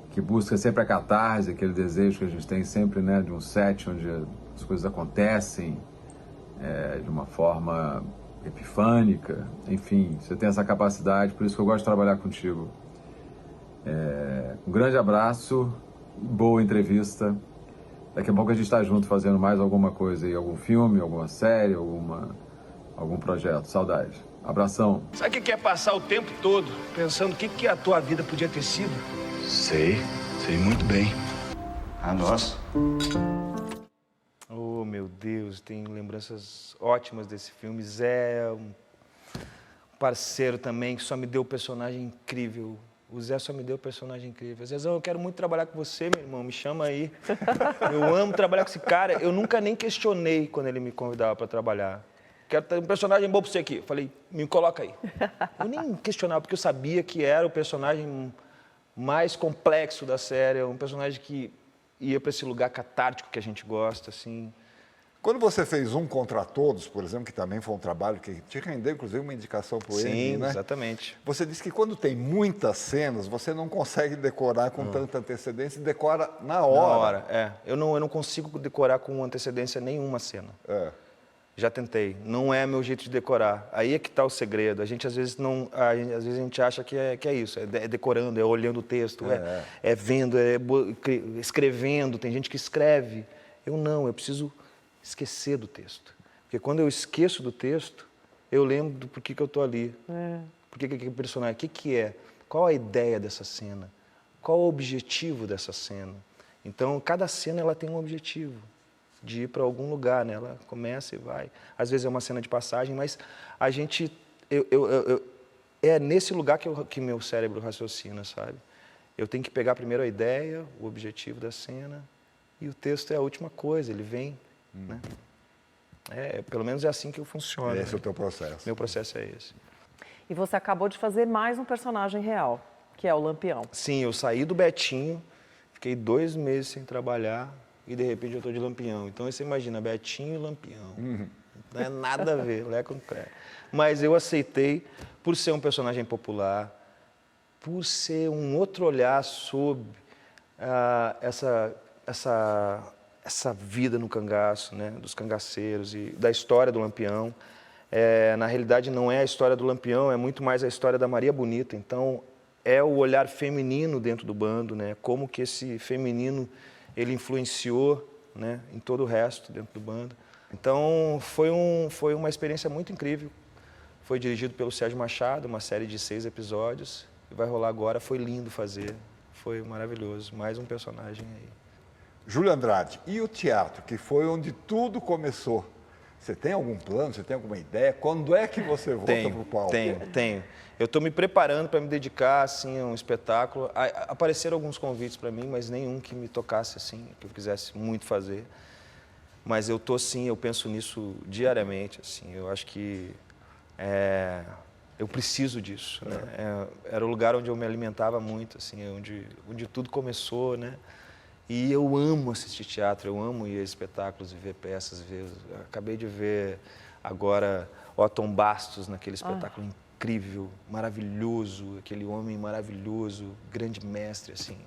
que busca sempre a catarse, aquele desejo que a gente tem sempre, né, de um set onde as coisas acontecem de uma forma epifânica. Enfim, você tem essa capacidade, por isso que eu gosto de trabalhar contigo. Um grande abraço, boa entrevista. Daqui a pouco a gente está junto fazendo mais alguma coisa aí, algum filme, alguma série, algum projeto. Saudade. Abração. Sabe o que é passar o tempo todo pensando o que a tua vida podia ter sido? Sei muito bem. Ah, nossa. Oh, meu Deus, tenho lembranças ótimas desse filme. Zé é um parceiro também que só me deu personagem incrível. O Zé só me deu personagem incrível. Zezão, eu quero muito trabalhar com você, meu irmão, me chama aí. Eu amo trabalhar com esse cara. Eu nunca nem questionei quando ele me convidava para trabalhar. Quero ter um personagem bom para você aqui. Eu falei, me coloca aí. Eu nem questionava, porque eu sabia que era o personagem mais complexo da série, um personagem que ia para esse lugar catártico que a gente gosta, assim. Quando você fez Um Contra Todos, por exemplo, que também foi um trabalho que te rendeu, inclusive, uma indicação para o Emmy, né? Sim, exatamente. Você disse que quando tem muitas cenas, você não consegue decorar com tanta antecedência e decora na hora. Na hora, Eu não consigo decorar com antecedência nenhuma cena. Já tentei. Não é meu jeito de decorar. Aí é que está o segredo. A gente, às vezes, às vezes a gente acha que é isso. É decorando, é olhando o texto, é vendo, é escrevendo. Tem gente que escreve. Eu não, eu preciso esquecer do texto. Porque quando eu esqueço do texto, eu lembro do porquê que eu estou ali. Por que o personagem, o que é? Qual a ideia dessa cena? Qual o objetivo dessa cena? Então, cada cena ela tem um objetivo de ir para algum lugar, né? Ela começa e vai. Às vezes é uma cena de passagem, mas a gente... é nesse lugar que meu cérebro raciocina, sabe? Eu tenho que pegar primeiro a ideia, o objetivo da cena, e o texto é a última coisa, ele vem. Né? Pelo menos é assim que eu funciono. Esse é o teu processo. Meu processo é esse. E você acabou de fazer mais um personagem real, que é o Lampião. Sim, eu saí do Betinho, fiquei 2 meses sem trabalhar e de repente eu estou de Lampião. Então você imagina, Betinho e Lampião. Não é nada a ver, Lé com Cré. Mas eu aceitei por ser um personagem popular, por ser um outro olhar sobre essa vida no cangaço, né, dos cangaceiros e da história do Lampião. Na realidade, não é a história do Lampião, é muito mais a história da Maria Bonita. Então, é o olhar feminino dentro do bando, né, como que esse feminino ele influenciou, né, em todo o resto dentro do bando. Então, foi uma experiência muito incrível. Foi dirigido pelo Sérgio Machado, uma série de 6 episódios. E vai rolar agora, foi lindo fazer, foi maravilhoso. Mais um personagem aí. Júlio Andrade, e o teatro, que foi onde tudo começou? Você tem algum plano, você tem alguma ideia? Quando é que você volta para o palco? Tenho. Eu estou me preparando para me dedicar assim, a um espetáculo. Apareceram alguns convites para mim, mas nenhum que me tocasse assim, que eu quisesse muito fazer. Mas eu estou sim, eu penso nisso diariamente. Assim, eu acho que eu preciso disso. Né? Era o lugar onde eu me alimentava muito, assim, onde tudo começou, né? E eu amo assistir teatro, eu amo ir a espetáculos e ver peças. Acabei de ver agora Otton Bastos naquele espetáculo incrível, maravilhoso, aquele homem maravilhoso, grande mestre, assim.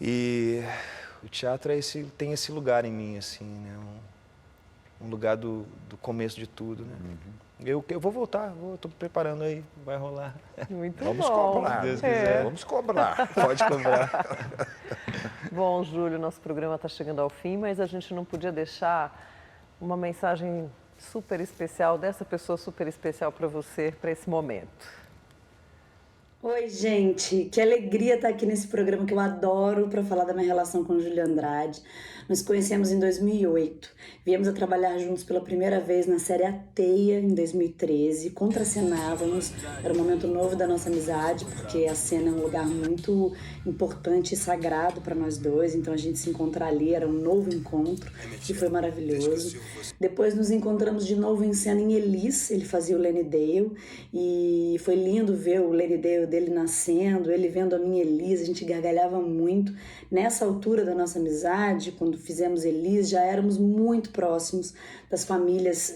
E o teatro tem esse lugar em mim, assim, né? Um lugar do começo de tudo, né? Eu vou voltar, estou preparando aí, vai rolar. Muito Vamos bom. cobrar, Deus quiser. Vamos cobrar. Pode cobrar. Bom, Júlio, nosso programa está chegando ao fim, mas a gente não podia deixar uma mensagem super especial dessa pessoa super especial para você, para esse momento. Oi, gente, que alegria estar aqui nesse programa que eu adoro para falar da minha relação com o Júlio Andrade. Nos conhecemos em 2008, viemos a trabalhar juntos pela primeira vez na série A Teia, em 2013, contracenávamos, era um momento novo da nossa amizade, porque a cena é um lugar muito importante e sagrado para nós dois, então a gente se encontrar ali era um novo encontro e foi maravilhoso. Depois nos encontramos de novo em cena em Elis, ele fazia o Lenny Dale, e foi lindo ver o Lenny Dale dele nascendo, ele vendo a minha Elis, a gente gargalhava muito. Nessa altura da nossa amizade, quando fizemos Elis, já éramos muito próximos das famílias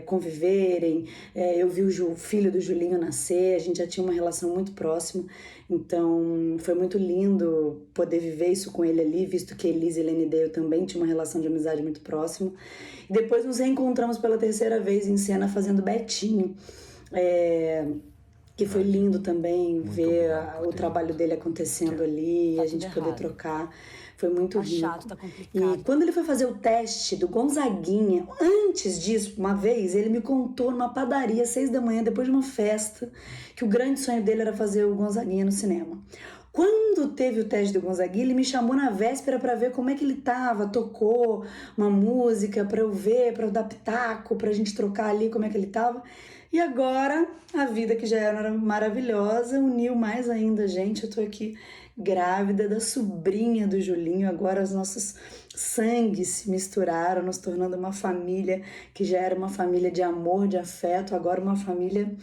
conviverem, eu vi o filho do Julinho nascer, a gente já tinha uma relação muito próxima, então foi muito lindo poder viver isso com ele ali, visto que Elis e Lenny Dale também tinham uma relação de amizade muito próxima. E depois nos reencontramos pela terceira vez em cena fazendo Betinho, que foi lindo também ver o trabalho dele acontecendo ali, Tá a gente poder errado. trocar. Foi muito rico. Chato, tá complicado. E quando ele foi fazer o teste do Gonzaguinha, antes disso, uma vez, ele me contou numa padaria, 6 da manhã, depois de uma festa, que o grande sonho dele era fazer o Gonzaguinha no cinema. Quando teve o teste do Gonzaguinha, ele me chamou na véspera para ver como é que ele tava, tocou uma música para eu ver, para eu dar pitaco, pra gente trocar ali como é que ele tava. E agora, a vida que já era maravilhosa uniu mais ainda, gente. Eu tô aqui grávida da sobrinha do Julinho. Agora os nossos sangues se misturaram, nos tornando uma família que já era uma família de amor, de afeto. Agora uma família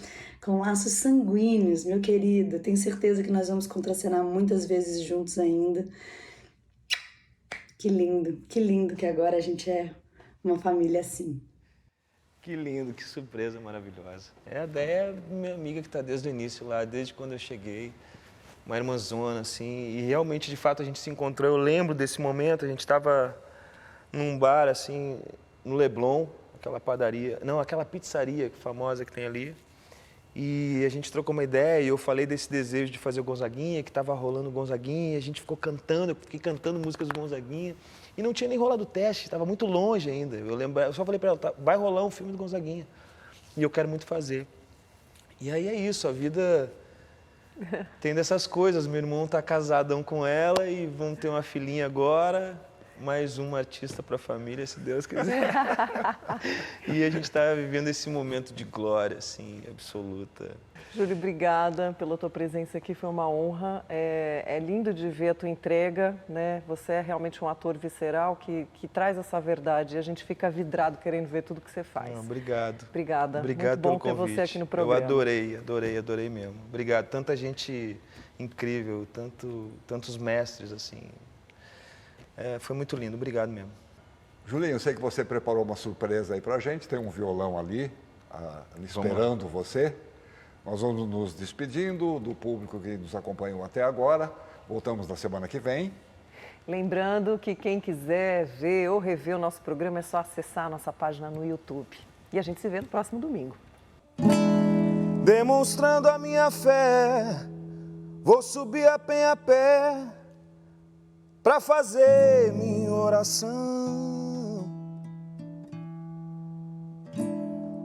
com laços sanguíneos, meu querido. Tenho certeza que nós vamos contracenar muitas vezes juntos ainda. Que lindo que agora a gente é uma família assim. Que lindo, que surpresa maravilhosa. A Déia é minha amiga que está desde o início lá, desde quando eu cheguei. Uma irmãzona, assim, e realmente, de fato, a gente se encontrou. Eu lembro desse momento, a gente estava num bar, assim, no Leblon, aquela padaria, não, aquela pizzaria famosa que tem ali. E a gente trocou uma ideia e eu falei desse desejo de fazer o Gonzaguinha, que estava rolando o Gonzaguinha, a gente ficou cantando, eu fiquei cantando músicas do Gonzaguinha. E não tinha nem rolado o teste, estava muito longe ainda. Eu só falei para ela, vai rolar um filme do Gonzaguinha. E eu quero muito fazer. E aí é isso, a vida tem dessas coisas. Meu irmão está casadão com ela e vão ter uma filhinha agora, mais um artista para a família, se Deus quiser. E a gente está vivendo esse momento de glória, assim, absoluta. Júlio, obrigada pela tua presença aqui, foi uma honra. É lindo de ver a tua entrega, né? Você é realmente um ator visceral que traz essa verdade e a gente fica vidrado querendo ver tudo que você faz. Obrigado. Obrigada. Obrigado Muito bom pelo convite. ter você aqui no programa. Eu adorei mesmo. Obrigado. Tanta gente incrível, tantos mestres, assim. Foi muito lindo. Obrigado mesmo. Julinho, eu sei que você preparou uma surpresa aí pra gente, tem um violão ali esperando você. Nós vamos nos despedindo do público que nos acompanhou até agora. Voltamos na semana que vem. Lembrando que quem quiser ver ou rever o nosso programa é só acessar a nossa página no YouTube. E a gente se vê no próximo domingo. Demonstrando a minha fé, vou subir a pé pra fazer minha oração.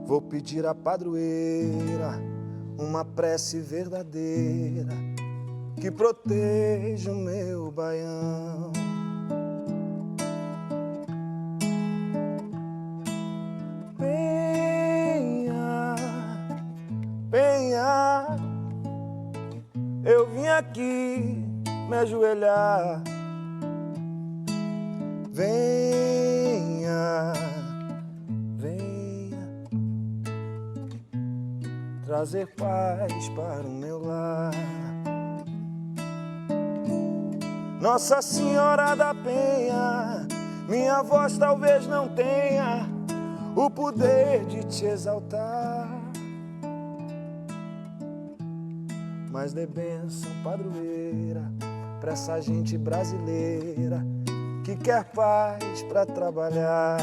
Vou pedir à padroeira uma prece verdadeira que proteja o meu baião. Venha, eu vim aqui me ajoelhar. Venha, trazer paz para o meu lar. Nossa Senhora da Penha, minha voz talvez não tenha o poder de te exaltar, mas dê bênção, padroeira, pra essa gente brasileira que quer paz pra trabalhar.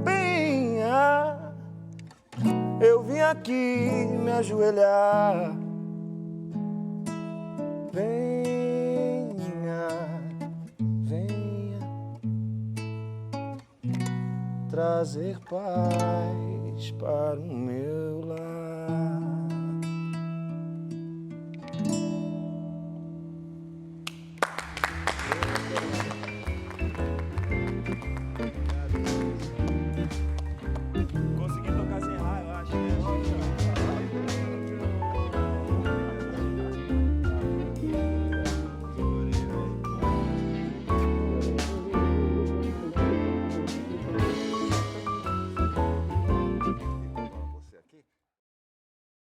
Penha, eu vim aqui me ajoelhar. Venha, venha trazer paz para o meu lar.